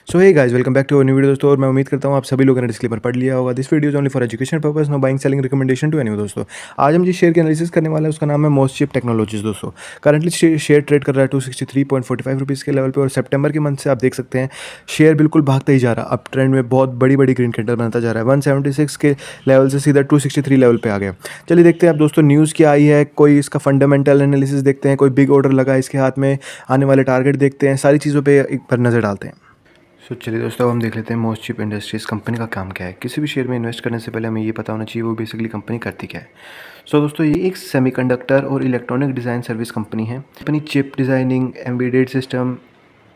So hey guys, welcome back to our new video दोस्तों। और मैं उम्मीद करता हूँ आप सभी लोगों ने डिस्क्लेमर पढ़ लिया होगा। This video is only for education purpose, no buying selling recommendation to any दोस्तों। आज हम जिस शेयर की एनालिसिस करने वाले हैं उसका नाम है मोस्टशिप टेक्नोलॉजीज दोस्तों। करंटली शेयर ट्रेड कर रहा है 263.45 रुपीज़ के लेवल पे, और सितंबर के मंथ से आप देख सकते हैं शेयर बिल्कुल भागता ही जा रहा है। अप ट्रेंड में बहुत बड़ी बड़ी ग्रीन कैंडल बनता जा रहा है। 176 के लेवल से सीधा 263 लेवल पे आ गया। चलिए देखते हैं आप दोस्तों न्यूज़ क्या आई है, कोई इसका फंडामेंटल एनालिसिस देखते हैं, कोई बिग ऑर्डर लगा है इसके हाथ में, आने वाले टारगेट देखते हैं, सारी चीज़ों पर एक बार नज़र डालते हैं। चलिए दोस्तों, अब हम देख लेते हैं मोस्टशिप इंडस्ट्रीज़ कंपनी का काम क्या है। किसी भी शेयर में इन्वेस्ट करने से पहले हमें ये पता होना चाहिए वो बेसिकली कंपनी करती क्या है। दोस्तों, ये एक सेमीकंडक्टर और इलेक्ट्रॉनिक डिज़ाइन सर्विस कंपनी है। Company chip designing, embedded system,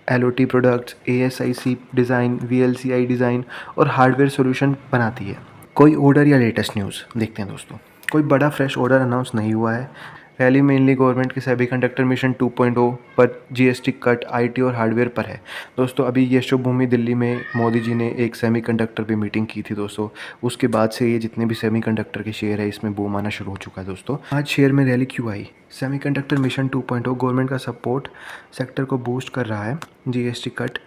IoT products, ASIC design, VLSI design और हार्डवेयर सॉल्यूशन बनाती है। कोई ऑर्डर या लेटेस्ट न्यूज़ देखते हैं दोस्तों। कोई बड़ा फ्रेश ऑर्डर अनाउंस नहीं हुआ है। रैली मेनली गवर्नमेंट के सेमीकंडक्टर मिशन 2.0 पर, जीएसटी कट, आईटी और हार्डवेयर पर है। दोस्तों, अभी यशोभूमि दिल्ली में मोदी जी ने एक सेमीकंडक्टर पे मीटिंग की थी दोस्तों। उसके बाद से ये जितने भी सेमीकंडक्टर के शेयर है इसमें बूम आना शुरू हो चुका है दोस्तों। आज शेयर में रैली क्यों आई? सेमीकंडक्टर मिशन 2.0 गवर्नमेंट का सपोर्ट सेक्टर को बूस्ट कर रहा है। जीएसटी कट,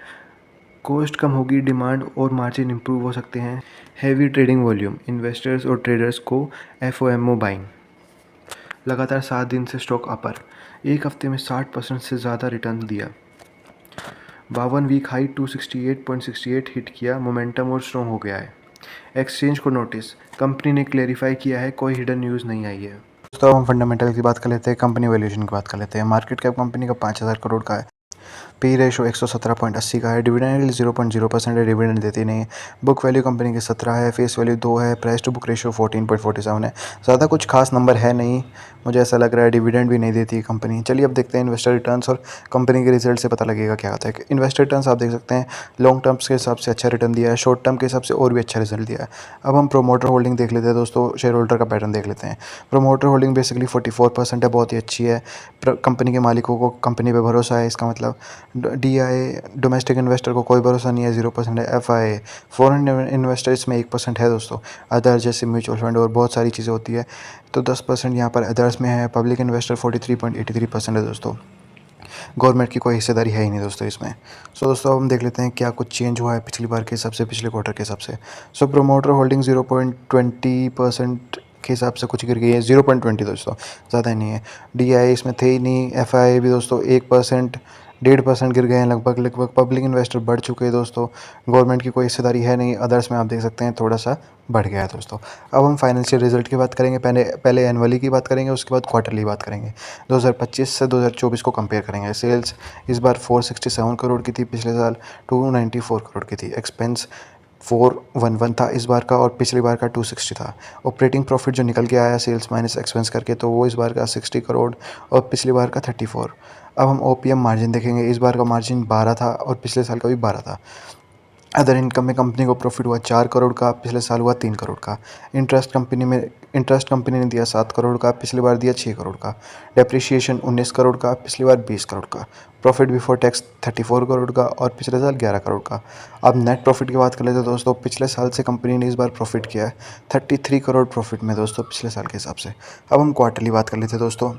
कॉस्ट कम होगी, डिमांड और मार्जिन इंप्रूव हो सकते हैं। हैवी ट्रेडिंग वॉल्यूम, इन्वेस्टर्स और ट्रेडर्स को एफओएमओ बाइंग। लगातार 7 दिन से स्टॉक अपर, एक हफ्ते में 60% से ज़्यादा रिटर्न दिया। 52 वीक हाई 268.68 हिट किया, मोमेंटम और स्ट्रॉन्ग हो गया है। एक्सचेंज को नोटिस, कंपनी ने क्लेरिफाई किया है कोई हिडन न्यूज़ नहीं आई है। दोस्तों, हम फंडामेंटल की बात कर लेते हैं, कंपनी वैल्यूएशन की बात कर लेते हैं। मार्केट कैप कंपनी का 5000 करोड़ का है। पी रेशो 117.80 का है। डिविडेंड 0.0% है, डिविडेंड देती नहीं है। बुक वैल्यू कंपनी की 17 है, फेस वैल्यू 2 है, प्राइस टू बुक रेशो 14.47 है। ज़्यादा कुछ खास नंबर है नहीं, मुझे ऐसा लग रहा है। डिविडेंड भी नहीं देती है कंपनी। चलिए अब देखते हैं इन्वेस्टर रिटर्न्स, और कंपनी के रिजल्ट से पता लगेगा क्या होता है। इन्वेस्टर रिटर्न्स आप देख सकते हैं, लॉन्ग टर्म्स के हिसाब से अच्छा रिटर्न दिया है, शॉर्ट टर्म के हिसाब से और भी अच्छा रिजल्ट दिया है। अब हम प्रोमोटर होल्डिंग देख लेते हैं दोस्तों, शेयर होल्डर का पैटर्न देख लेते हैं। प्रोमोटर होल्डिंग बेसिकली 44% है, बहुत ही अच्छी है। कंपनी के मालिकों को कंपनी पे भरोसा है, इसका मतलब डीआई डोमेस्टिक इन्वेस्टर को कोई भरोसा नहीं है, 0% है। एफआई फॉरेन इन्वेस्टर इसमें 1% है दोस्तों। अदर जैसे म्यूचुअल फंड और बहुत सारी चीज़ें होती है, तो 10% यहाँ पर अदर्स में है। पब्लिक इन्वेस्टर 43.83% है दोस्तों। गवर्नमेंट की कोई हिस्सेदारी है ही नहीं दोस्तों इसमें। दोस्तों, हम देख लेते हैं क्या कुछ चेंज हुआ है पिछली बार के हिसाब से, पिछले क्वार्टर के हिसाब से। प्रोमोटर होल्डिंग 0.20% के हिसाब से कुछ गिर गई है, 0.20 दोस्तों, ज़्यादा ही नहीं है। डीआई इसमें थे ही नहीं। एफआई भी दोस्तों 1%, 1.5% गिर गए हैं लगभग लगभग। पब्लिक इन्वेस्टर बढ़ चुके हैं दोस्तों, गवर्नमेंट की कोई हिस्सेदारी है नहीं। अदर्स में आप देख सकते हैं थोड़ा सा बढ़ गया है दोस्तों। अब हम फाइनेंशियल रिजल्ट की बात करेंगे। पहले एनुअली की बात करेंगे, उसके बाद क्वार्टरली बात करेंगे। 2025 से 2024 को कंपेयर करेंगे। सेल्स इस बार 467 करोड़ की थी, पिछले साल 294 करोड़ की थी। एक्सपेंस 411 था इस बार का, और पिछली बार का 260 था। ऑपरेटिंग प्रॉफिट जो निकल के आया सेल्स माइनस एक्सपेंस करके, तो वो इस बार का 60 करोड़ और पिछली बार का 34। अब हम ओपीएम मार्जिन देखेंगे। इस बार का मार्जिन 12 था और पिछले साल का भी 12 था। अदर इनकम में कंपनी को प्रॉफिट हुआ 4 करोड़ का, पिछले साल हुआ 3 करोड़ का। इंटरेस्ट कंपनी ने दिया 7 करोड़ का, पिछली बार दिया 6 करोड़ का। डेप्रिसिएशन 19 करोड़ का, पिछली बार 20 करोड़ का। प्रॉफिट बिफोर टैक्स 34 करोड़ का और पिछले साल 11 करोड़ का। अब नेट प्रॉफिट की बात कर लेते हैं दोस्तों। पिछले साल से कंपनी ने इस बार प्रॉफिट किया है 33 करोड़ प्रॉफिट में दोस्तों, पिछले साल के हिसाब से। अब हम क्वार्टरली बात कर लेते हैं दोस्तों।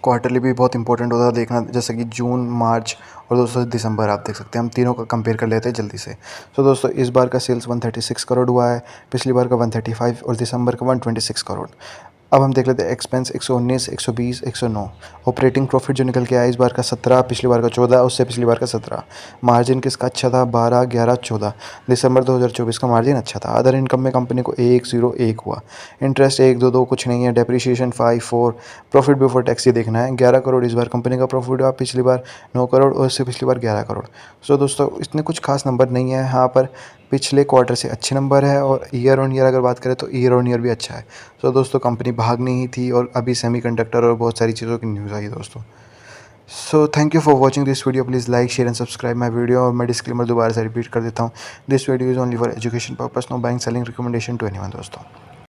क्वार्टरली भी बहुत इंपॉर्टेंट होता है देखना, जैसे कि जून, मार्च और दोस्तों दिसंबर आप देख सकते हैं। हम तीनों का कंपेयर कर लेते हैं जल्दी से। दोस्तों, इस बार का सेल्स 136 करोड़ हुआ है, पिछली बार का 135 और दिसंबर का 126 करोड़। अब हम देख लेते हैं एक्सपेंस 119, 120, 109। ऑपरेटिंग प्रॉफिट जो निकल के आया इस बार का 17, पिछली बार का 14, उससे पिछली बार का 17। मार्जिन किसका अच्छा था? 12, 11, 14। दिसंबर 2024 का मार्जिन अच्छा था। अदर इनकम में कंपनी को 101 हुआ। इंटरेस्ट 122 कुछ नहीं है। डेप्रिसिएशन 54। प्रॉफिट बिफोर टैक्स ये देखना है, 11 करोड़ इस बार कंपनी का प्रॉफिट हुआ, पिछली बार 9 करोड़ और उससे पिछली बार 11 करोड़। दोस्तों, इतने कुछ खास नंबर नहीं है यहाँ पर। पिछले क्वार्टर से अच्छे नंबर है, और ईयर ऑन ईयर अगर बात करें तो ईयर ऑन ईयर भी अच्छा है। दोस्तों, कंपनी भागनी ही थी, और अभी सेमीकंडक्टर और बहुत सारी चीज़ों की न्यूज़ आई दोस्तों। Thank you for watching this video. Please like, share and subscribe my video. और मैं डिस्क्लेमर दोबारा से रिपीट कर देता हूँ, this video is only for education purpose, no buying selling recommendation to anyone दोस्तों।